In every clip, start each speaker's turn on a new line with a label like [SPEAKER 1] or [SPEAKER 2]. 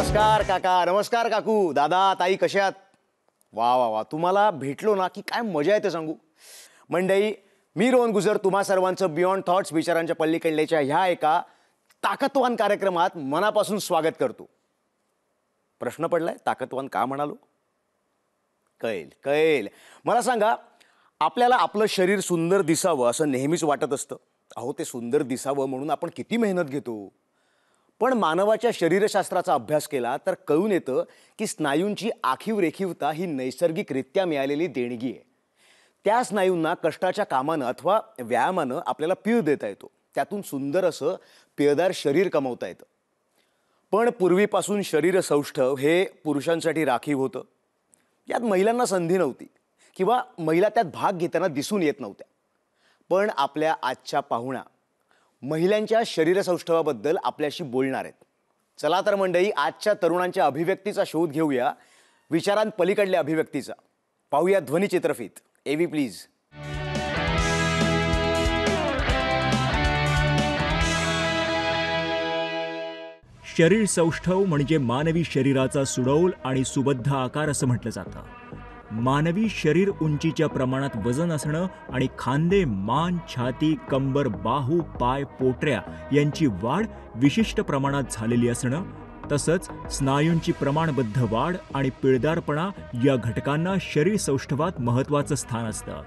[SPEAKER 1] नमस्कार काका, नमस्कार काकू, दादा, ताई, कशा आहात? वा वा वा, तुम्हाला भेटलो ना की काय मजा येते सांगू. मंडळी, मी रोहन गुजर तुम्हा सर्वांचं बियॉन्ड थॉट्स विचारांच्या पल्लीकडल्याच्या ह्या एका ताकदवान कार्यक्रमात मनापासून स्वागत करतो. प्रश्न पडलाय, ताकदवान का म्हणालो? कळेल कळेल. मला सांगा, आपल्याला आपलं शरीर सुंदर दिसावं असं नेहमीच वाटत असतं. अहो, ते सुंदर दिसावं म्हणून आपण किती मेहनत घेतो. पण मानवाच्या शरीरशास्त्राचा अभ्यास केला तर कळून येतं की स्नायूंची आखीव रेखीवता ही नैसर्गिकरित्या मिळालेली देणगी आहे. त्या स्नायूंना कष्टाच्या कामानं अथवा व्यायामानं आपल्याला पीळ देता येतो. त्यातून सुंदर असं पिळदार शरीर कमवता येतं. पण पूर्वीपासून शरीरसौष्ठव हे पुरुषांसाठी राखीव होतं. यात महिलांना संधी नव्हती किंवा महिला त्यात भाग घेताना दिसून येत नव्हत्या. पण आपल्या आजच्या पाहुण्या महिलांच्या शरीरसौष्ठवाबद्दल आपल्याशी बोलणार आहेत. चला तर मंडळी, आजच्या तरुणांच्या अभिव्यक्तीचा शोध घेऊया, विचारांपलीकडल्या अभिव्यक्तीचा. पाहूया ध्वनिचित्रफीत. एव्ही प्लीज.
[SPEAKER 2] शरीर सौष्ठव म्हणजे मानवी शरीराचा सुडौल आणि सुबद्ध आकार असं म्हटलं जातं. मानवी शरीर उंचीच्या प्रमाणात वजन असणं आणि खांदे, मान, छाती, कंबर, बाहू, पाय, पोटऱ्या यांची वाढ विशिष्ट प्रमाणात झालेली असणं, तसंच स्नायूंची प्रमाणबद्ध वाढ आणि पिळदारपणा या घटकांना शरीर सौष्ठवात महत्त्वाचं स्थान असतं.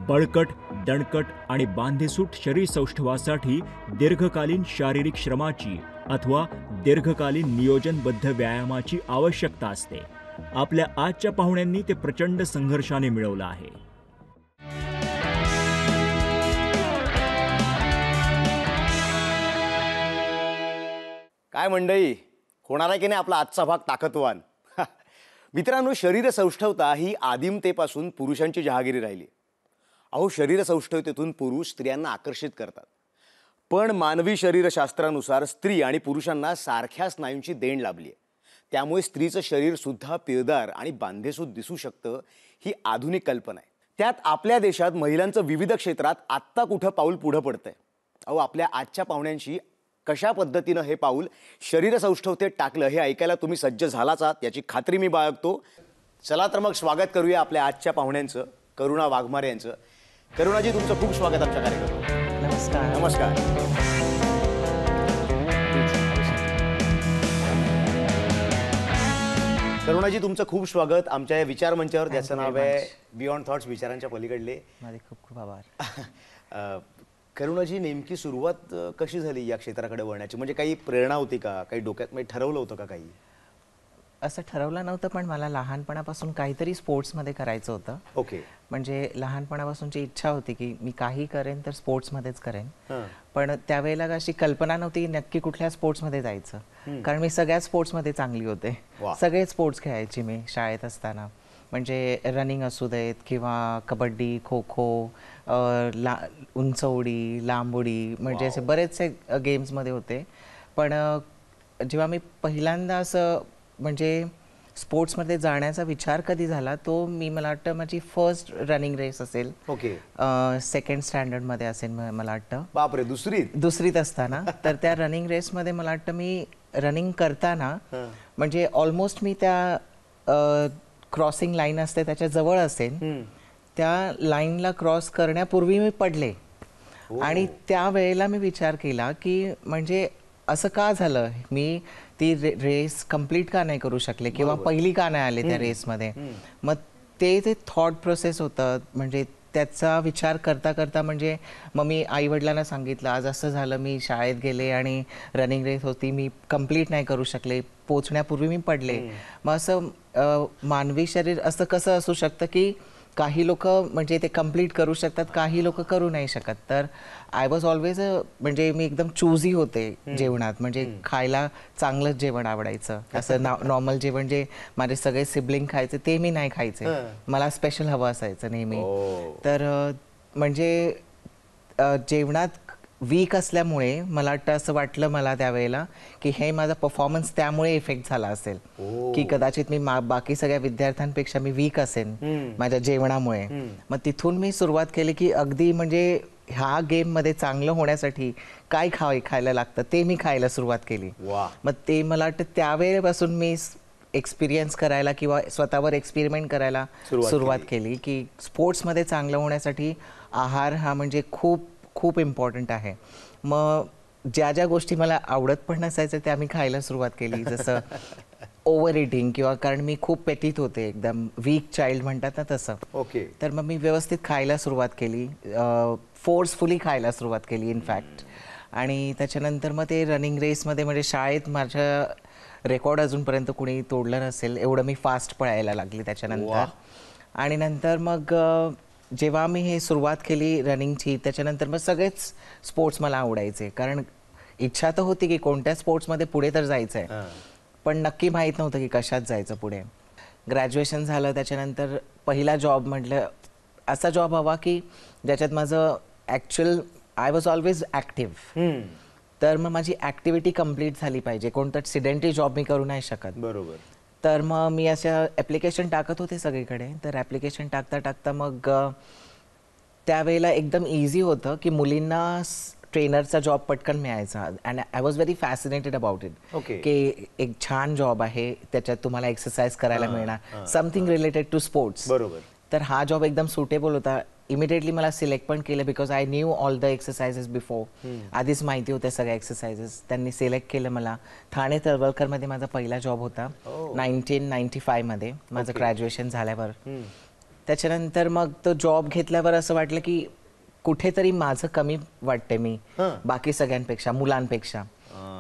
[SPEAKER 2] बळकट, दणकट आणि बांधेसूट शरीर सौष्ठवासाठी दीर्घकालीन शारीरिक श्रमाची अथवा दीर्घकालीन नियोजनबद्ध व्यायामाची आवश्यकता असते. आपल्या आजच्या पाहुण्यांनी ते प्रचंड संघर्षाने मिळवलं आहे.
[SPEAKER 1] काय मंडळी, होणार आहे की नाही आपला आजचा भाग ताकदवान. मित्रांनो, शरीरसौष्ठवता ही आदिमतेपासून पुरुषांची जहागिरी राहिली. अहो, शरीरसौष्ठवतेतून पुरुष स्त्रियांना आकर्षित करतात. पण मानवी शरीरशास्त्रानुसार स्त्री आणि पुरुषांना सारख्या स्नायूंची देण लाभली आहे. त्यामुळे स्त्रीचं शरीर सुद्धा पिळदार आणि बांधेसूद दिसू शकतं, ही आधुनिक कल्पना आहे. त्यात आपल्या देशात महिलांचं विविध क्षेत्रात आत्ता कुठं पाऊल पुढं पडतंय. अहो, आपल्या आजच्या पाहुण्यांशी कशा पद्धतीनं हे पाऊल शरीरसौष्ठवतेत टाकलं हे ऐकायला तुम्ही सज्ज झालाच आहात याची खात्री मी बाळगतो. चला तर मग स्वागत करूया आपल्या आजच्या पाहुण्यांचं, करुणा वाघमारे यांचं. करुणाजी, तुमचं खूप स्वागत आमच्या कार्यक्रमात.
[SPEAKER 3] नमस्कार.
[SPEAKER 1] नमस्कार. करुणाजी, तुमचं खूप स्वागत आमच्या या विचार मंचावर, ज्याचं नाव आहे बियॉन्ड थॉट्स विचारांच्या पलीकडले.
[SPEAKER 3] माझे खूप खूप आभार.
[SPEAKER 1] करुणाजी, नेमकी सुरुवात कशी झाली या क्षेत्राकडे वळण्याची? म्हणजे काही प्रेरणा होती का? काही डोक्यात म्हणजे ठरवलं होतं का काही?
[SPEAKER 3] असं ठरवलं नव्हतं, पण मला लहानपणापासून काहीतरी स्पोर्ट्समध्ये करायचं होतं.
[SPEAKER 1] ओके.
[SPEAKER 3] म्हणजे लहानपणापासूनची इच्छा होती की मी काही करेन तर स्पोर्ट्समध्येच करेन. पण त्यावेळेला अशी कल्पना नव्हती की नक्की कुठल्या स्पोर्ट्समध्ये जायचं. कारण मी सगळ्या स्पोर्ट्समध्ये चांगली होते. सगळे स्पोर्ट्स खेळायची मी शाळेत असताना. म्हणजे रनिंग असू देत किंवा कबड्डी, खो खो, उंच उडी, लांब उडी, म्हणजे असे बरेचसे गेम्समध्ये होते. पण जेव्हा मी पहिल्यांदा असं म्हणजे स्पोर्ट्समध्ये जाण्याचा विचार कधी झाला, तो मला वाटतं माझी फर्स्ट रनिंग रेस असेल.
[SPEAKER 1] ओके.
[SPEAKER 3] सेकंड स्टँडर्डमध्ये असेल मला वाटतं.
[SPEAKER 1] बापरे, दुसरीत
[SPEAKER 3] असताना. तर त्या रनिंग रेसमध्ये मला वाटतं मी रनिंग करताना म्हणजे ऑलमोस्ट मी त्या क्रॉसिंग लाईन असते त्याच्या जवळ असेल, त्या लाईनला क्रॉस करण्यापूर्वी मी पडले. आणि त्यावेळेला मी विचार केला की म्हणजे असं का झालं, मी ती रेस कंप्लीट का नाही करू शकले किंवा पहिली का नाही आले त्या रेसमध्ये. मग ते थॉट प्रोसेस होतं. म्हणजे त्याचा विचार करता करता म्हणजे मग मी आईवडिलांना सांगितलं, आज असं झालं, मी शाळेत गेले आणि रनिंग रेस होती, मी कंप्लीट नाही करू शकले, पोचण्यापूर्वी मी पडले. मग असं मानवी शरीर असं कसं असू शकतं की काही लोक म्हणजे ते कंप्लीट करू शकतात, काही लोक करू नाही शकत. तर आय वॉज ऑलवेज म्हणजे मी एकदम चूझी होते जेवणात. म्हणजे खायला चांगलंच जेवण आवडायचं. असं नॉर्मल जेवण जे माझे सगळे सिबलिंग खायचे ते मी नाही खायचे. मला स्पेशल हवं असायचं नेहमी. तर म्हणजे जेवणात वीक असल्यामुळे मला वाटतं असं वाटलं मला त्यावेळेला की हे माझा परफॉर्मन्स त्यामुळे इफेक्ट झाला असेल की कदाचित मी बाकी सगळ्या विद्यार्थ्यांपेक्षा मी वीक असेन माझ्या जेवणामुळे. मग तिथून मी सुरुवात केली की अगदी म्हणजे ह्या गेममध्ये चांगलं होण्यासाठी काय खायला लागतं ते मी खायला सुरुवात केली.
[SPEAKER 1] वा.
[SPEAKER 3] मग ते मला वाटतं त्यावेळेपासून मी एक्सपिरियन्स करायला किंवा स्वतःवर एक्सपेरिमेंट करायला सुरुवात केली की स्पोर्ट्समध्ये चांगलं होण्यासाठी आहार हा म्हणजे खूप खूप इम्पॉर्टंट आहे. मग ज्या ज्या गोष्टी मला आवडत पण नसायच्या त्या मी खायला सुरुवात केली, जसं ओव्हर इटिंग किंवा कारण मी खूप पेटीत होते, एकदम वीक चाइल्ड म्हणतात ना तसं.
[SPEAKER 1] ओके.
[SPEAKER 3] तर मग मी व्यवस्थित खायला सुरुवात केली, फोर्सफुली खायला सुरुवात केली इनफॅक्ट. आणि त्याच्यानंतर मग ते रनिंग रेसमध्ये म्हणजे शाळेत माझ्या रेकॉर्ड अजूनपर्यंत कुणी तोडलं नसेल एवढं मी फास्ट पळायला लागली त्याच्यानंतर. आणि नंतर मग जेव्हा मी हे सुरुवात केली रनिंगची, त्याच्यानंतर मग सगळेच स्पोर्ट्स मला आवडायचे, कारण इच्छा तर होती की कोणत्या स्पोर्ट्समध्ये पुढे तर जायचं आहे, पण नक्की माहीत नव्हतं की कशात जायचं पुढे. ग्रॅज्युएशन झालं त्याच्यानंतर पहिला जॉब म्हटलं असा जॉब हवा की ज्याच्यात माझं actual I was always active. तर मग माझी ॲक्टिव्हिटी कंप्लीट झाली पाहिजे, कोणतं सिडेंटरी जॉब मी करू नाही शकत.
[SPEAKER 1] बरोबर.
[SPEAKER 3] तर मग मी अशा ॲप्लिकेशन टाकत होते सगळीकडे. तर ॲप्लिकेशन टाकता टाकता मग त्यावेळेला एकदम इझी होतं की मुलींना ट्रेनरचा जॉब पटकन मिळायचा. And I was very fascinated about it.
[SPEAKER 1] Okay.
[SPEAKER 3] की एक छान जॉब आहे, त्याच्यात तुम्हाला एक्सरसाइज करायला मिळणार, समथिंग रिलेटेड टू स्पोर्ट्स.
[SPEAKER 1] बरोबर.
[SPEAKER 3] तर हा जॉब एकदम सुटेबल होता. इमिडिएटली मला सिलेक्ट पण केलं because I knew all the exercises before. आधीच माहिती होत्या सगळ्या एक्सरसाइजेस. त्यांनी सिलेक्ट केलं मला. ठाणे तळवलकरमध्ये माझा पहिला जॉब होता 1995 मध्ये माझं ग्रॅज्युएशन झाल्यावर. त्याच्यानंतर मग तो जॉब घेतल्यावर असं वाटलं की कुठेतरी माझं कमी वाटते मी बाकी सगळ्यांपेक्षा, मुलांपेक्षा,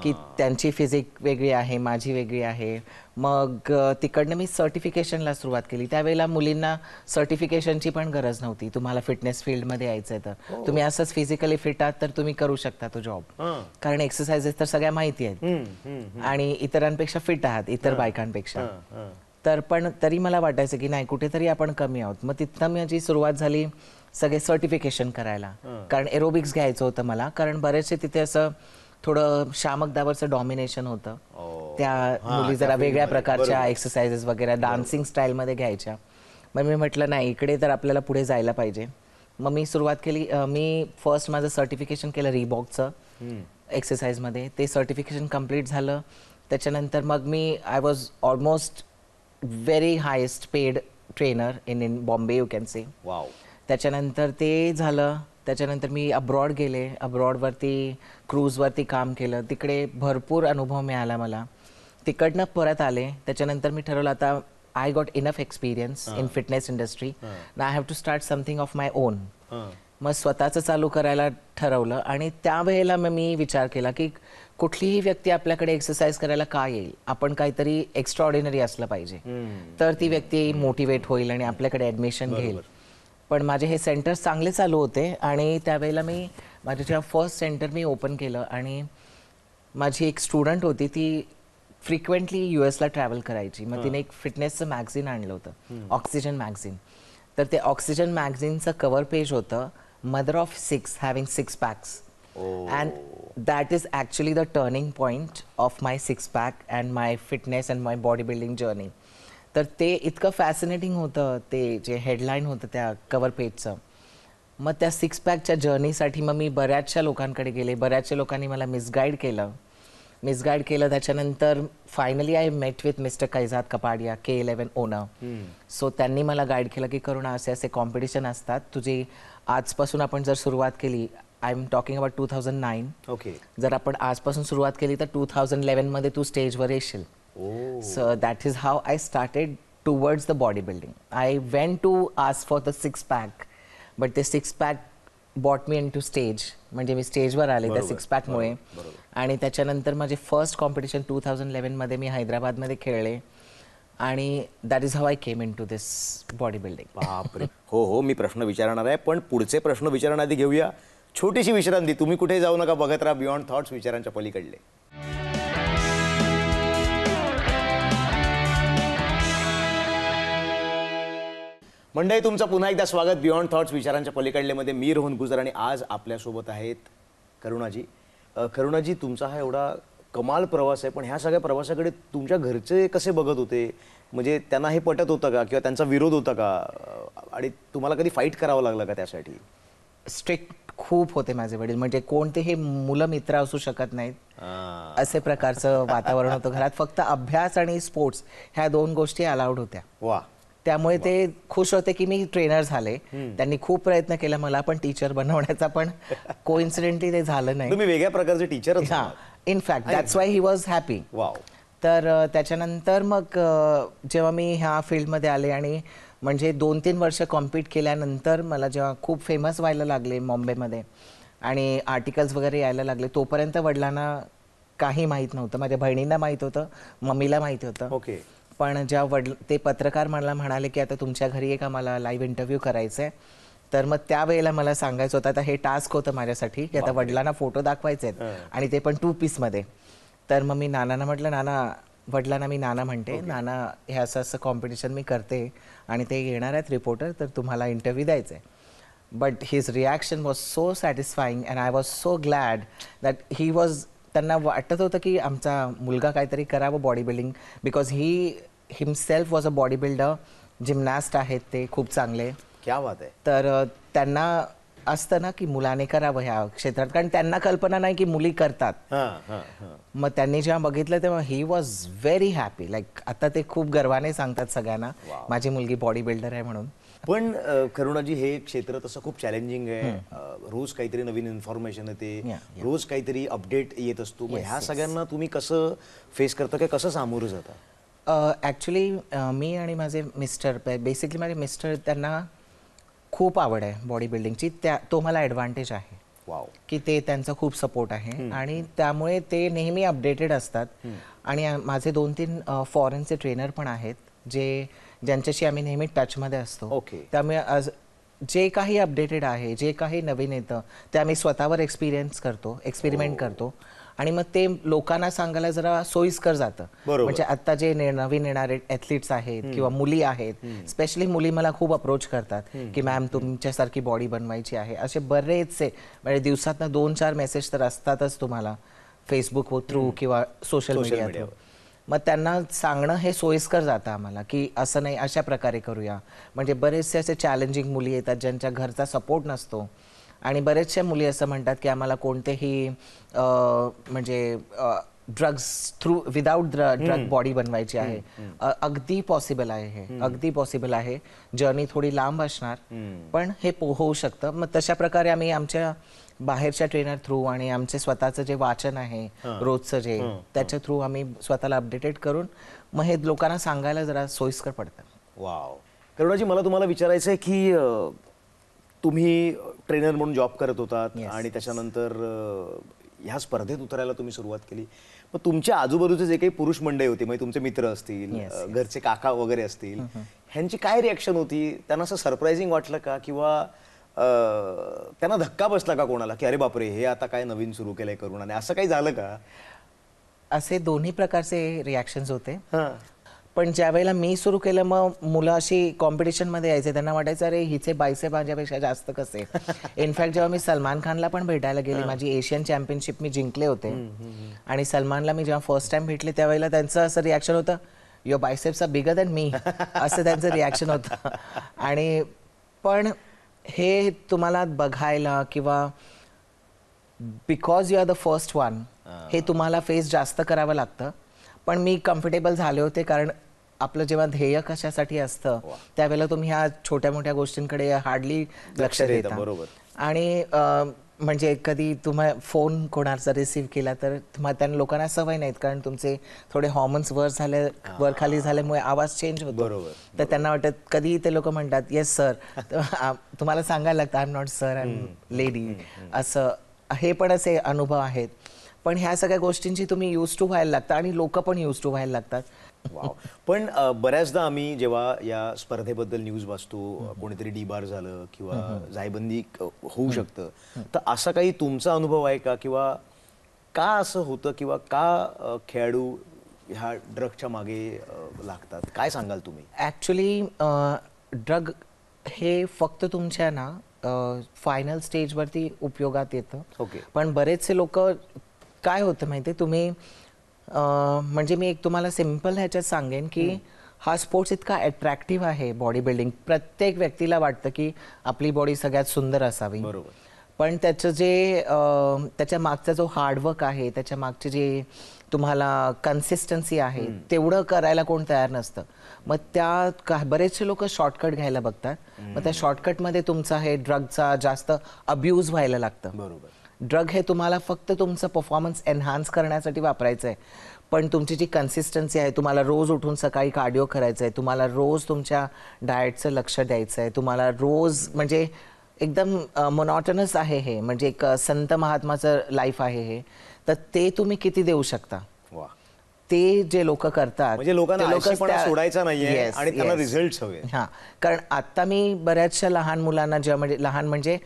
[SPEAKER 3] की त्यांची फिजिक वेगळी आहे, माझी वेगळी आहे. मग तिकडनं मी सर्टिफिकेशनला सुरुवात केली. त्यावेळेला मुलींना सर्टिफिकेशनची पण गरज नव्हती. तुम्हाला फिटनेस फील्डमध्ये यायचं आहे तर तुम्ही असंच फिजिकली फिट आहात तर तुम्ही करू शकता तो जॉब, कारण एक्सरसाइजेस तर सगळ्या माहिती आहेत आणि इतरांपेक्षा फिट आहात, इतर बायकांपेक्षा. तर पण तरी मला वाटायचं की नाही, कुठेतरी आपण कमी आहोत. मग तिथनं माझी सुरुवात झाली सगळे सर्टिफिकेशन करायला, कारण एरोबिक्स घ्यायचं होतं मला, कारण बरेचसे तिथे असं थोडं शामक दावरचं डॉमिनेशन होतं. त्या मुली जरा वेगळ्या प्रकारच्या एक्सरसाइजेस वगैरे डान्सिंग स्टाईलमध्ये घ्यायच्या. मग मी म्हटलं नाही, इकडे तर आपल्याला पुढे जायला पाहिजे. मग मी सुरुवात केली. मी फर्स्ट माझं सर्टिफिकेशन केलं रिबॉकचं एक्सरसाइजमध्ये. ते सर्टिफिकेशन कम्प्लीट झालं. त्याच्यानंतर मग मी I was almost very highest paid trainer in Bombay, you can say.
[SPEAKER 1] Wow.
[SPEAKER 3] त्याच्यानंतर ते झालं. त्याच्यानंतर मी अब्रॉड गेले. अब्रॉडवरती क्रूजवरती काम केलं. तिकडे भरपूर अनुभव मिळाला मला. तिकडनं परत आले. त्याच्यानंतर मी ठरवलं आता I got enough experience in fitness industry, I have to start something of my own. मग स्वतःचं चालू करायला ठरवलं. आणि त्यावेळेला मग मी विचार केला की कुठलीही व्यक्ती आपल्याकडे एक्सरसाइज करायला का येईल, आपण काहीतरी एक्स्ट्रा ऑर्डिनरी असलं पाहिजे तर ती व्यक्ती मोटिवेट होईल आणि आपल्याकडे ॲडमिशन घेईल. पण माझे हे सेंटर्स चांगले चालू होते आणि त्यावेळेला मी माझं जेव्हा फर्स्ट सेंटर मी ओपन केलं आणि माझी एक स्टुडंट होती, ती फ्रिक्वेंटली US ला ट्रॅव्हल करायची. मग तिने एक फिटनेसचं मॅगझिन आणलं होतं, ऑक्सिजन मॅगझिन. तर ते ऑक्सिजन मॅगझिनचं कव्हर पेज होतं mother of 6 having 6 packs. And that is actually the turning point of my 6 pack and my fitness and my body building journey. तर ते इतकं फॅसिनेटिंग होतं, ते जे हेडलाईन होतं त्या कव्हर पेजचं. मग त्या 6 पॅकच्या जर्नीसाठी मग मी बऱ्याचशा लोकांकडे गेले. बऱ्याचशा लोकांनी मला मिसगाईड केलं. त्याच्यानंतर finally I met with mister Kaizzad Kapadia, K11 owner. So त्यांनी मला गाईड केलं की करुणा, असे असे कॉम्पिटिशन असतात तुझी, आजपासून आपण जर सुरुवात केली, I am talking about 2009.
[SPEAKER 1] Okay.
[SPEAKER 3] जर आपण आजपासून सुरुवात केली तर 2011 मध्ये तू स्टेजवर येशील. So that is how I started towards the bodybuilding. I went to ask for the 6 pack, but the 6 pack brought me into stage. म्हणजे मी स्टेजवर आले त्या 6 pack मुळे. आणि त्याच्यानंतर माझे फर्स्ट कॉम्पिटिशन 2011 मध्ये मी हैदराबादमध्ये खेळले आणि that is how I came into this body building.
[SPEAKER 1] बापरे. हो हो, मी प्रश्न विचारणार आहे, पण पुढचे प्रश्न विचारण्याआधी घेऊया छोटीशी विश्रांती. तुम्ही कुठे जाऊ नका, बघत राहा बियॉन्ड थॉट्स, विचारांच्या पलीकडले. मंडळी, तुमचं पुन्हा एकदा स्वागत बियॉन्ड थॉट्स, विचारांच्या पलीकडलेमध्ये. मी रोहन गुजर आणि आज आपल्यासोबत आहेत करुणाजी. करुणाजी, तुमचा हा एवढा कमाल प्रवास आहे, पण ह्या सगळ्या प्रवासाकडे तुमच्या घरचे कसे बघत होते? म्हणजे त्यांना हे पटत होतं का, किंवा त्यांचा विरोध होता का, आणि तुम्हाला कधी फाईट करावं लागलं का त्यासाठी?
[SPEAKER 3] स्ट्रिक्ट खूप होते माझे वडील, म्हणजे कोणतेही मुलं मित्र असू शकत नाहीत असे प्रकारचं वातावरण होतं घरात. फक्त अभ्यास आणि स्पोर्ट्स ह्या 2 गोष्टी अलाउड होत्या.
[SPEAKER 1] वा.
[SPEAKER 3] त्यामुळे ते खुश होते की मी ट्रेनर झाले. त्यांनी खूप प्रयत्न केला मला पण टीचर बनवण्याचा, पण कोइन्सिडेंटली ते झालं नाही.
[SPEAKER 1] तुम्ही वेगळ्या प्रकारचे टीचर.
[SPEAKER 3] हा, in fact that's why he was happy.
[SPEAKER 1] Wow.
[SPEAKER 3] तर त्याच्यानंतर मग जेव्हा मी ह्या फील्डमध्ये आले आणि म्हणजे 2-3 वर्ष कॉम्पीट केल्यानंतर मला जेव्हा खूप फेमस व्हायला लागले मुंबईमध्ये आणि आर्टिकल्स वगैरे यायला लागले, तोपर्यंत वडिलांना काही माहीत नव्हतं. माझ्या बहिणींना माहीत होतं, मम्मीला माहीत होतं.
[SPEAKER 1] ओके.
[SPEAKER 3] पण जेव्हा ते पत्रकार मला म्हणाले की आता तुमच्या घरी एक आम्हाला लाईव्ह इंटरव्ह्यू करायचा आहे, तर मग त्यावेळेला मला सांगायचं होतं, आता हे टास्क होतं माझ्यासाठी की आता वडिलांना फोटो दाखवायचे आहेत आणि ते पण 2 पीसमध्ये. तर मग मी नानांना म्हटलं, नाना, वडिलांना मी नाना म्हणते, नाना हे असं असं कॉम्पिटिशन मी करते आणि ते येणार आहेत रिपोर्टर, तर तुम्हाला इंटरव्ह्यू द्यायचा आहे. But his reaction was so satisfying and I was so glad that he was, त्यांना वाटत होतं की आमचा मुलगा काहीतरी करावं body building, because he himself was a body builder, gymnast आहेत ते खूप चांगले.
[SPEAKER 1] क्या बात आहे.
[SPEAKER 3] तर त्यांना असतं ना की मुलाने करावं ह्या क्षेत्रात, कारण त्यांना कल्पना नाही की मुली करतात. मग त्यांनी जेव्हा बघितलं तेव्हा he was very happy. Like आता ते खूप गर्वाने सांगतात सगळ्यांना माझी मुलगी बॉडी बिल्डर आहे म्हणून.
[SPEAKER 1] पण करुणाजी, हे क्षेत्र तसं खूप चॅलेंजिंग आहे. रोज काहीतरी नवीन इन्फॉर्मेशन येते, रोज काहीतरी अपडेट येत असतो. मग ह्या सगळ्यांना तुम्ही कसं फेस करता, काय कसं सामोरं जाता?
[SPEAKER 3] ॲक्च्युली मी आणि माझे मिस्टर, बेसिकली माझे मिस्टर, त्यांना खूप आवड आहे बॉडी बिल्डिंगची. तो मला ॲडव्हान्टेज आहे.
[SPEAKER 1] वाव.
[SPEAKER 3] की ते त्यांचा खूप सपोर्ट आहे आणि त्यामुळे ते नेहमी अपडेटेड असतात. आणि माझे 2-3 फॉरेनचे ट्रेनर पण आहेत ज्यांच्याशी आम्ही नेहमी टचमध्ये असतो.
[SPEAKER 1] ओके.
[SPEAKER 3] त्यामुळे जे काही अपडेटेड आहे, जे काही नवीन येतं ते आम्ही स्वतःवर एक्सपेरिमेंट करतो आणि मग ते लोकांना सांगायला जरा सोयीस्कर जातं. म्हणजे आता जे नवीन येणारे ॲथलीट्स आहेत किंवा मुली आहेत, स्पेशली मुली मला खूप अप्रोच करतात की मॅम तुमच्यासारखी बॉडी बनवायची आहे. असे बरेचसे, म्हणजे दिवसातनं 2-4 मेसेज तर असतातच तुम्हाला फेसबुक थ्रू किंवा सोशल मीडिया थ्रू. मग त्यांना सांगणं हे सोयीस्कर जातं आम्हाला की असं नाही, अशा प्रकारे करूया. म्हणजे बरेचसे असे चॅलेंजिंग मुली येतात ज्यांच्या घरचा सपोर्ट नसतो आणि बरेचशा मुली असं म्हणतात की आम्हाला कोणतेही म्हणजे drugs through, without drug body बनवायची आहे. अगदी पॉसिबल आहे हे, अगदी पॉसिबल आहे. जर्नी थोडी लांब असणार पण हे होऊ शकतं. मग तशा प्रकारे आम्ही आमच्या बाहेरच्या ट्रेनर थ्रू आणि आमचे स्वतःचं जे वाचन आहे रोजचं जे, त्याच्या थ्रू आम्ही स्वतःला अपडेटेड करून मग हे लोकांना सांगायला जरा सोयीस्कर पडतं.
[SPEAKER 1] वाव. करुणाजी, मला तुम्हाला विचारायचं आहे की तुम्ही ट्रेनर म्हणून जॉब करत होतात आणि त्याच्यानंतर ह्या स्पर्धेत उतरायला तुम्ही सुरुवात केली. मग तुमच्या आजूबाजूचे जे काही पुरुष मंडळी होते, म्हणजे तुमचे मित्र असतील, घरचे काका वगैरे असतील, ह्यांची काय रिॲक्शन होती? त्यांना असं सरप्राइझिंग वाटलं का, किंवा त्यांना धक्का बसला का कोणाला की अरे बापरे, हे आता काय नवीन सुरू केलंय करुणाने, असं काही झालं का?
[SPEAKER 3] असे दोन्ही प्रकारचे रिॲक्शन्स होते. पण ज्या वेळेला मी सुरू केलं मग मुलं अशी कॉम्पिटिशनमध्ये यायचे, त्यांना वाटायचं अरे हिचे बायसेप माझ्यापेक्षा जास्त कसे. इनफॅक्ट जेव्हा मी सलमान खानला पण भेटायला गेले, माझी एशियन चॅम्पियनशिप मी जिंकले होते आणि सलमानला मी जेव्हा फर्स्ट टाइम भेटले त्यावेळेला त्यांचं असं रिॲक्शन होतं, your biceps are bigger than me, असं त्यांचं रिॲक्शन होतं. आणि पण हे तुम्हाला बघायला किंवा because you are the first one, हे तुम्हाला फेस जास्त करावं लागतं. पण मी कम्फर्टेबल झाले होते, कारण आपलं जेव्हा ध्येय कशासाठी असतं त्यावेळेला तुम्ही ह्या छोट्या मोठ्या गोष्टींकडे हार्डली लक्ष देता.
[SPEAKER 1] बरोबर.
[SPEAKER 3] आणि म्हणजे कधी तुम्हाला फोन कोणाचा रिसीव्ह केला तर त्यांना लोकांना सवय नाहीत, कारण तुमचे थोडे हॉर्मोन्स वर खाली झाल्यामुळे आवाज चेंज होतो. तर त्यांना वाटत, कधी ते लोक म्हणतात येस सर, तुम्हाला सांगायला लागतं I am not sir, I am lady, असं. हे पण असे अनुभव आहेत. पण ह्या सगळ्या गोष्टींची तुम्ही यूज टू व्हायला लागतं आणि लोक पण यूज टू व्हायला लागतात.
[SPEAKER 1] वाव. पण बऱ्याचदा आम्ही जेव्हा या स्पर्धेबद्दल न्यूज वाचतो, कोणीतरी डीबार झालं किंवा जायबंदी होऊ शकतं, तर असा काही तुमचा अनुभव आहे का, किंवा का असं होतं, किंवा का खेळाडू ह्या ड्रगच्या मागे लागतात? काय सांगाल तुम्ही?
[SPEAKER 3] ॲक्च्युली ड्रग हे फक्त तुमच्या ना फायनल स्टेजवरती उपयोगात येतं.
[SPEAKER 1] ओके.
[SPEAKER 3] पण बरेचसे लोक, काय होतं माहिती आहे तुम्ही, म्हणजे मी एक तुम्हाला सिम्पल ह्याच्यात सांगेन की हा स्पोर्ट्स इतका अट्रॅक्टिव्ह आहे बॉडी बिल्डिंग. प्रत्येक व्यक्तीला वाटतं की आपली बॉडी सगळ्यात सुंदर असावी.
[SPEAKER 1] बरोबर.
[SPEAKER 3] पण त्याचं जे त्याच्या मागचा जो हार्डवर्क आहे, त्याच्या मागचे जे तुम्हाला कन्सिस्टन्सी आहे, तेवढं करायला कोण तयार नसतं. मग बरेचसे लोक शॉर्टकट घ्यायला बघतात. मग त्या शॉर्टकटमध्ये तुमचा हे ड्रगचा जास्त अब्यूज व्हायला लागतं.
[SPEAKER 1] बरोबर.
[SPEAKER 3] ड्रग हे तुम्हाला फक्त तुमचं परफॉर्मन्स एनहान्स करण्यासाठी वापरायचं आहे, पण तुमची जी कन्सिस्टन्सी आहे, तुम्हाला रोज उठून सकाळी कार्डिओ करायचं आहे, तुम्हाला रोज तुमच्या डाएटचं लक्ष द्यायचं आहे, तुम्हाला रोज म्हणजे एकदम मोनोटोनस आहे हे, म्हणजे एक संत महात्माचं लाईफ आहे हे, तर ते तुम्ही किती देऊ शकता.
[SPEAKER 1] वा.
[SPEAKER 3] ते जे लोक करतात
[SPEAKER 1] म्हणजे लोकांना
[SPEAKER 3] ते लोकं
[SPEAKER 1] आळशीपणा सोडायचा नाहीये
[SPEAKER 3] Yes,
[SPEAKER 1] आणि त्यांना
[SPEAKER 3] yes.
[SPEAKER 1] रिझल्ट्स हवे.
[SPEAKER 3] हां, कारण आता मी बऱ्याचशा लहान मुलांना जेव्हा म्हणजे लहान म्हणजे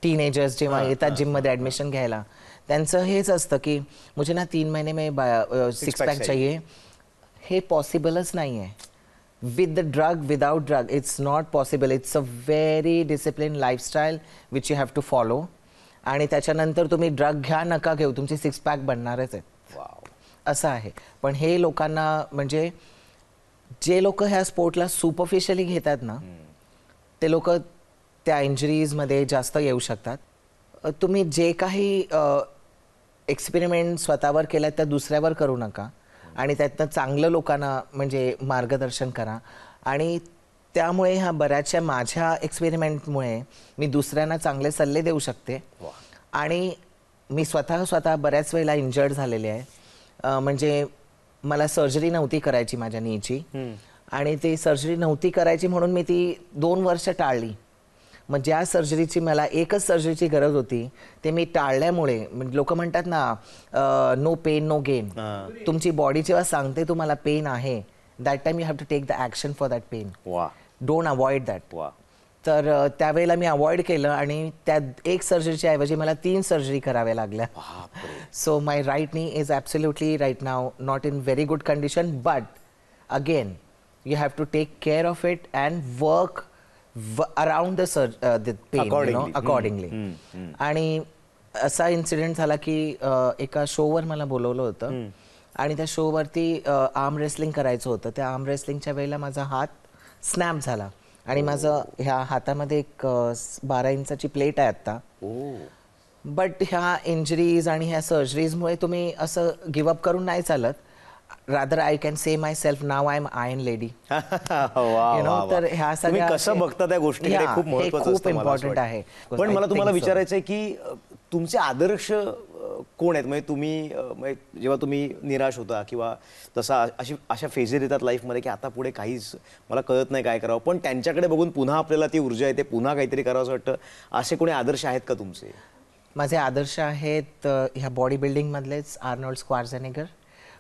[SPEAKER 3] टीनेजर्स जेव्हा येतात जिममध्ये ॲडमिशन घ्यायला, त्यांचं हेच असतं की मुझे ना 3 महीने में सिक्स पॅक चाहिए. हे पॉसिबलच नाही आहे. With the drug, without drug, it's not possible. It's a very discipline lifestyle which you have to follow. आणि त्याच्यानंतर तुम्ही ड्रग घ्या नका घेऊ, तुमची सिक्स पॅक बनणारच आहेत. असं आहे. पण हे लोकांना म्हणजे जे लोक ह्या स्पोर्टला सुपरफिशियली घेतात ना, ते लोक त्या इंजरीजमध्ये जास्त येऊ शकतात. तुम्ही जे काही एक्सपेरिमेंट स्वतःवर केलं त्या दुसऱ्यावर करू नका आणि त्यातनं चांगलं लोकांना म्हणजे मार्गदर्शन करा. आणि त्यामुळे ह्या बऱ्याचशा माझ्या एक्सपेरिमेंटमुळे मी दुसऱ्यांना चांगले सल्ले देऊ शकते. आणि मी स्वतः बऱ्याच वेळेला इंजर्ड झालेले आहे. म्हणजे मला सर्जरी नव्हती करायची माझ्या नीची, आणि ती सर्जरी नव्हती करायची म्हणून मी ती 2 वर्ष टाळली. मग ज्या सर्जरीची मला एकच सर्जरीची गरज होती ते मी टाळल्यामुळे, लोक म्हणतात ना नो पेन नो गेन. तुमची बॉडी जेव्हा सांगते तुम्हाला पेन आहे, that time you have to take the action for that pain. Don't avoid that. तर त्यावेळेला मी अवॉइड केलं आणि त्या एक सर्जरीच्या ऐवजी मला 3 सर्जरी कराव्या लागल्या. So my right knee is absolutely right now not in very good condition, but again you have to take care of it and work around the pain accordingly. आणि असा इन्सिडेंट झाला की एका शोवर मला बोलवलं होतं आणि त्या शोवरती आर्म रेसलिंग करायचं होतं. त्या आर्म रेसलिंगच्या वेळेला माझा हात स्नॅप झाला आणि माझं ह्या हातामध्ये एक 12 इंचाची प्लेट आहे आत्ता. बट ह्या इंजरीज आणि ह्या सर्जरीजमुळे तुम्ही असं गिवअप करून नाही चालत. Rather I can say myself now I am iron lady. तर ह्या सगळ्या
[SPEAKER 1] कसं बघता त्या गोष्टीकडे खूप महत्त्वाचं असतं, मला असं
[SPEAKER 3] इम्पॉर्टंट आहे.
[SPEAKER 1] पण मला तुम्हाला विचारायचं आहे की तुमचे आदर्श कोण आहेत? म्हणजे तुम्ही जेव्हा तुम्ही निराश होता किंवा तसा अशा फेजेस येतात लाईफमध्ये की आता पुढे काहीच मला कळत नाही काय करावं, पण त्यांच्याकडे बघून पुन्हा आपल्याला ती ऊर्जा येते, पुन्हा काहीतरी करावं असं वाटतं, असे कोणी आदर्श आहेत का तुमचे?
[SPEAKER 3] माझे आदर्श आहेत ह्या बॉडी बिल्डिंगमधलेच आर्नोल्ड स्क्वार्झनेगर.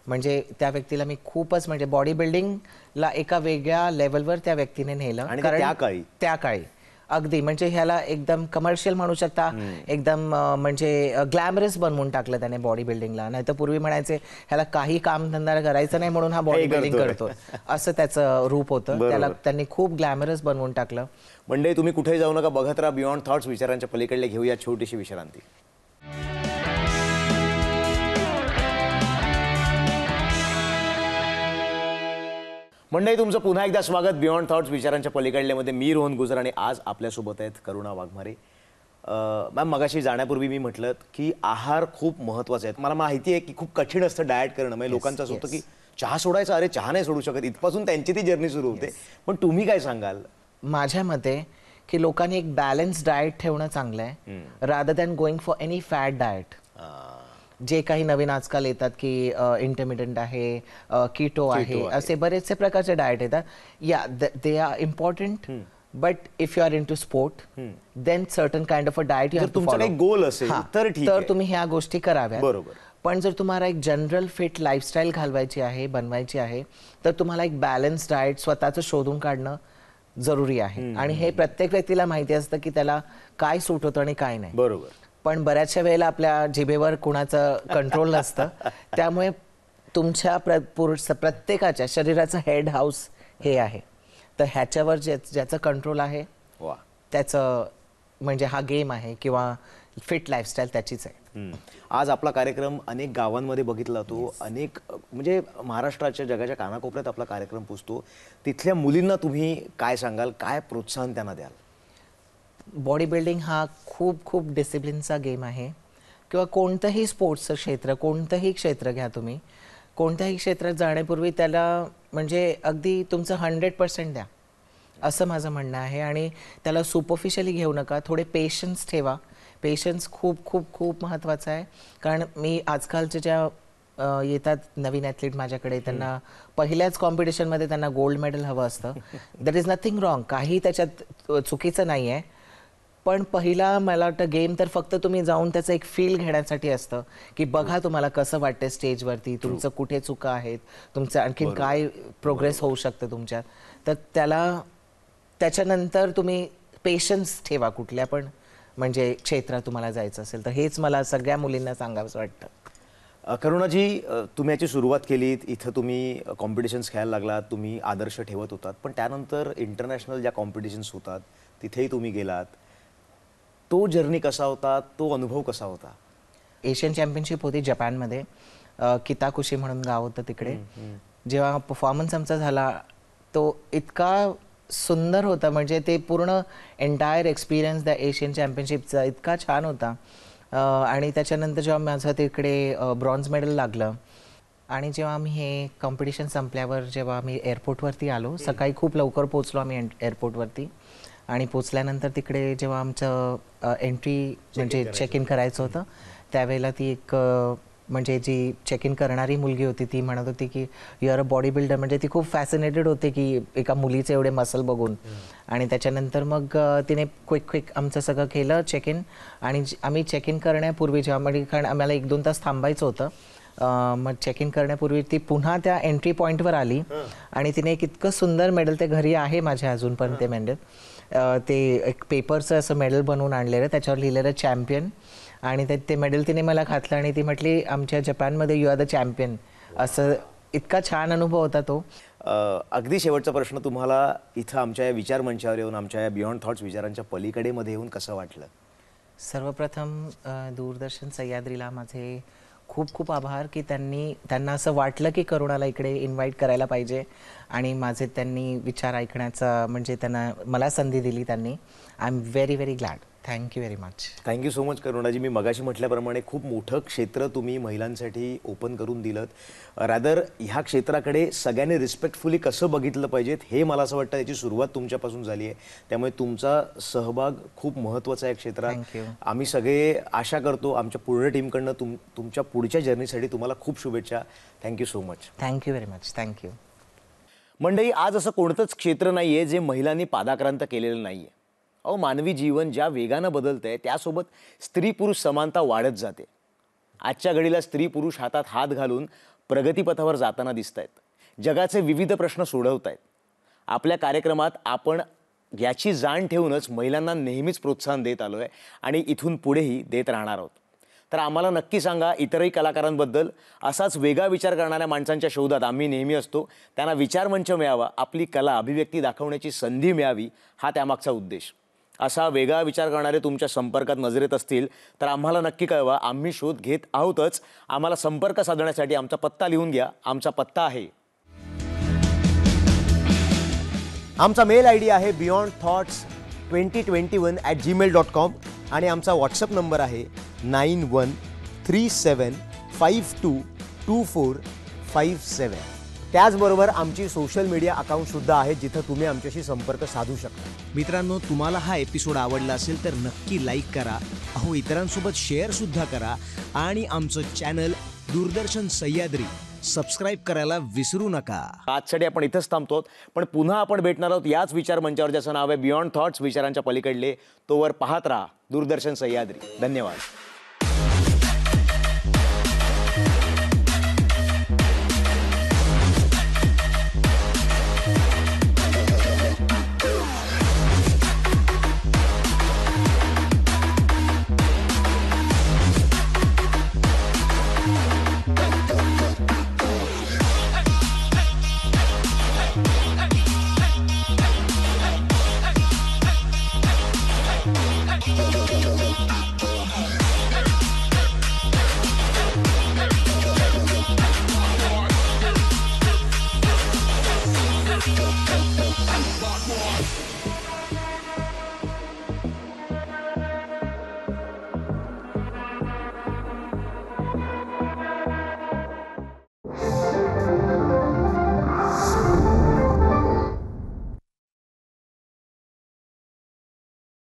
[SPEAKER 3] म्हणजे त्या व्यक्तीला मी खूपच म्हणजे बॉडी बिल्डिंगला एका वेगळ्या लेवलवर त्या व्यक्तीने नेलं.
[SPEAKER 1] आणि
[SPEAKER 3] कारण त्या काळी अगदी म्हणजे ह्याला एकदम कमर्शियल म्हणू शकता, एकदम म्हणजे ग्लॅमरस बनवून टाकलं त्याने बॉडी बिल्डिंगला. नाही तर पूर्वी म्हणायचे ह्याला काही कामधंदा करायचं नाही म्हणून हा बॉडी बिल्डिंग करतो, असं त्याचं रूप होतं. त्याला त्यांनी खूप ग्लॅमरस बनवून टाकलं.
[SPEAKER 1] म्हणजे तुम्ही कुठे जाऊ नका, बघत राहा बियॉन्ड थॉट्स. विचारांच्या पलीकडे घेऊया छोटीशी विश्रांती. मंडळी, तुमचं पुन्हा एकदा स्वागत बियॉन्ड थॉट्स विचारांच्या पलीकडल्यामध्ये. मी रोहन गुजर आणि आज आपल्यासोबत आहेत करुणा वाघमारे. मॅम, मगाशी जाण्यापूर्वी मी म्हटलं की आहार खूप महत्त्वाचा आहे. मला माहिती आहे की खूप कठीण असतं डाएट करणं. म्हणजे लोकांचं असं होतं की चहा सोडायचा, अरे चहा नाही सोडू शकत, इथपासून त्यांची ती जर्नी सुरू होते. पण तुम्ही काय सांगाल?
[SPEAKER 3] माझ्या मते की लोकांनी एक बॅलन्स डाएट ठेवणं चांगलं आहे, rather than going for any fat diet. जे काही नवीन आजकाल येतात की इंटरमिडियंट आहे, कीटो आहे, असे बरेचसे प्रकारचे डाएट येतात. या they are important, but if you are into sport then certain kind of a diet you have to follow.
[SPEAKER 1] Goal असेल तर ठीक आहे,
[SPEAKER 3] तर तुम्ही ह्या गोष्टी कराव्या.
[SPEAKER 1] बरोबर.
[SPEAKER 3] पण जर तुम्हाला एक जनरल फिट लाईफस्टाईल घालवायची आहे, बनवायची आहे, तर तुम्हाला एक बॅलन्स डाएट स्वतःचं शोधून काढणं जरुरी आहे. आणि हे प्रत्येक व्यक्तीला माहिती असतं की त्याला काय सूट होतं आणि काय नाही.
[SPEAKER 1] बरोबर.
[SPEAKER 3] पण बऱ्याचशा वेळेला आपल्या जिभेवर कुणाचं कंट्रोल नसतं. त्यामुळे तुमच्या प्रत्येकाच्या शरीराचं हेड हाऊस हे आहे. तर ह्याच्यावर ज्याचं कंट्रोल आहे त्याचं म्हणजे हा गेम आहे किंवा फिट लाईफस्टाईल त्याचीच आहे.
[SPEAKER 1] आज आपला कार्यक्रम अनेक गावांमध्ये बघितला तो, अनेक म्हणजे महाराष्ट्राच्या जगाच्या कानाकोपऱ्यात आपला कार्यक्रम पोचतो. तिथल्या मुलींना तुम्ही काय सांगाल, काय प्रोत्साहन त्यांना द्याल?
[SPEAKER 3] बॉडी बिल्डिंग हा खूप खूप डिसिप्लिनचा गेम आहे किंवा कोणतंही स्पोर्ट्सचं क्षेत्र, कोणतंही क्षेत्र घ्या तुम्ही, कोणत्याही क्षेत्रात जाण्यापूर्वी त्याला म्हणजे अगदी तुमचं 100% द्या, असं माझं म्हणणं आहे. आणि त्याला सुपरफिशियली घेऊ नका, थोडे पेशन्स ठेवा. पेशन्स खूप खूप खूप महत्त्वाचं आहे. कारण मी आजकालच्या ज्या येतात नवीन ॲथलीट माझ्याकडे, त्यांना पहिल्याच कॉम्पिटिशनमध्ये त्यांना गोल्ड मेडल हवं असतं. दॅट इज नथिंग रॉंग, काही त्याच्यात चुकीचं नाही आहे. पण पहिला मला वाटतं गेम तर फक्त तुम्ही जाऊन त्याचं एक फील घेण्यासाठी असतं, की बघा तुम्हाला कसं वाटतं स्टेजवरती, तुमचं कुठे चुका आहेत, तुमचं आणखीन काय प्रोग्रेस होऊ शकतं तुमच्यात. तर त्याच्यानंतर तुम्ही पेशन्स ठेवा कुठल्या पण म्हणजे क्षेत्रात तुम्हाला जायचं असेल तर. हेच मला सगळ्या मुलींना सांगावंसं वाटतं.
[SPEAKER 1] करुणाजी, तुम्ही याची सुरुवात केलीत, इथं तुम्ही कॉम्पिटिशन्स खेळायला लागलात, तुम्ही आदर्श ठेवत होतात, पण त्यानंतर इंटरनॅशनल ज्या कॉम्पिटिशन्स होतात तिथेही तुम्ही गेलात. तो जर्नी कसा होता, तो अनुभव कसा होता?
[SPEAKER 3] एशियन चॅम्पियनशिप होती जपानमध्ये, किताकुशी म्हणून गाव होतं तिकडे. जेव्हा परफॉर्मन्स आमचा झाला तो इतका सुंदर होता, म्हणजे ते पूर्ण एंटायर एक्सपिरियन्स त्या एशियन चॅम्पियनशिपचा इतका छान होता. आणि त्याच्यानंतर जेव्हा माझं तिकडे ब्रॉन्झ मेडल लागलं आणि जेव्हा आम्ही हे कॉम्पिटिशन संपल्यावर जेव्हा आम्ही एअरपोर्टवरती आलो, सकाळी खूप लवकर पोचलो आम्ही एअरपोर्टवरती. आणि पोचल्यानंतर तिकडे जेव्हा आमचं एंट्री म्हणजे चेक इन करायचं होतं, त्यावेळेला ती एक म्हणजे जी चेक इन करणारी मुलगी होती ती म्हणत होती की you are a body builder. म्हणजे ती खूप फॅसिनेटेड होते की एका मुलीचे एवढे मसल बघून. आणि त्याच्यानंतर मग तिने क्विक आमचं सगळं केलं चेक इन. आणि आम्ही चेक इन करण्यापूर्वी जेव्हा म्हणजे कारण आम्हाला 1-2 तास थांबायचं होतं, मग चेक इन करण्यापूर्वी ती पुन्हा त्या एंट्री पॉईंटवर आली आणि तिने एक इतकं सुंदर मेडल, ते घरी आहे माझ्या अजूनपर्यंत ते मेडल, ते एक पेपरचं असं मेडल बनवून आणलेलं, त्याच्यावर लिहिलेलं चॅम्पियन. आणि ते मेडल तिने मला घातलं आणि ती म्हटली आमच्या जपानमध्ये यू आर द चॅम्पियन. असं इतका छान अनुभव होता तो.
[SPEAKER 1] अगदी शेवटचा प्रश्न, तुम्हाला इथं आमच्या या विचार मंचावर येऊन, आमच्या या बियॉन्ड थॉट्स विचारांच्या पलीकडे मध्ये येऊन कसं वाटलं?
[SPEAKER 3] सर्वप्रथम दूरदर्शन सह्याद्रीला माझे खूप खूप आभार की त्यांना असं वाटलं की करुणाला इकडे इन्व्हाइट करायला पाहिजे आणि माझे त्यांनी विचार ऐकण्याचा म्हणजे त्यांना मला संधी दिली त्यांनी. I am very very glad. Thank you very much.
[SPEAKER 1] Thank you so much करुणाजी. मी मगाशी म्हटल्याप्रमाणे खूप मोठं क्षेत्र तुम्ही महिलांसाठी ओपन करून दिलं. रॅदर ह्या क्षेत्राकडे सगळ्यांनी रिस्पेक्टफुली कसं बघितलं पाहिजेत हे मला असं वाटतं याची सुरुवात तुमच्यापासून झाली आहे. त्यामुळे तुमचा सहभाग खूप महत्त्वाचा आहे क्षेत्रात.
[SPEAKER 3] थँक्यू.
[SPEAKER 1] आम्ही सगळे आशा करतो आमच्या पूर्ण टीमकडनं तुमच्या पुढच्या जर्नीसाठी तुम्हाला खूप शुभेच्छा. Thank you so much.
[SPEAKER 3] Thank you very much. Thank you.
[SPEAKER 1] मंडळी, आज असं कोणतंच क्षेत्र नाही आहे जे महिलांनी पादाक्रांत केलेलं नाही आहे. मानवी जीवन ज्या वेगानं बदलतंय त्यासोबत स्त्री पुरुष समानता वाढत जाते. आजच्या घडीला स्त्री पुरुष हातात हात घालून प्रगतीपथावर जाताना दिसत आहेत, जगाचे विविध प्रश्न सोडवत आहेत. आपल्या कार्यक्रमात आपण याची जाण ठेवूनच महिलांना नेहमीच प्रोत्साहन देत आलो आहे आणि इथून पुढेही देत राहणार आहोत. तर आम्हाला नक्की सांगा, इतरही कलाकारांबद्दल असाच वेगळा विचार करणाऱ्या माणसांच्या शोधात आम्ही नेहमी असतो. त्यांना विचारमंच मिळावा, आपली कला अभिव्यक्ती दाखवण्याची संधी मिळावी, हा त्यामागचा उद्देश. असा वेगळा विचार करणारे तुमच्या संपर्कात नजरेत असतील तर आम्हाला नक्की कळवा. आम्ही शोध घेत आहोतच. आम्हाला संपर्क साधण्यासाठी आमचा पत्ता लिहून घ्या. आमचा पत्ता आहे, आमचा मेल ID आहे beyondthoughts2021@gmail.com आणि आमचा व्हॉट्सअप नंबर आहे 9137522457. त्याचबरोबर आमची सोशल मीडिया अकाउंटसुद्धा आहे जिथं तुम्ही आमच्याशी संपर्क साधू शकता.
[SPEAKER 4] मित्रांनो, तुम्हाला हा एपिसोड आवडला असेल तर नक्की लाईक करा, इतरांसोबत शेअरसुद्धा करा आणि आमचं चॅनल दूरदर्शन सह्याद्री सबस्क्राईब करायला विसरू नका.
[SPEAKER 1] आजसाठी आपण इथंच थांबतो, पण पुन्हा आपण भेटणार आहोत याच विचार मंचावर, ज्याचं नाव आहे बियॉन्ड थॉट्स, विचारांच्या पलीकडले. तोवर पाहत राहा दूरदर्शन सह्याद्री. धन्यवाद.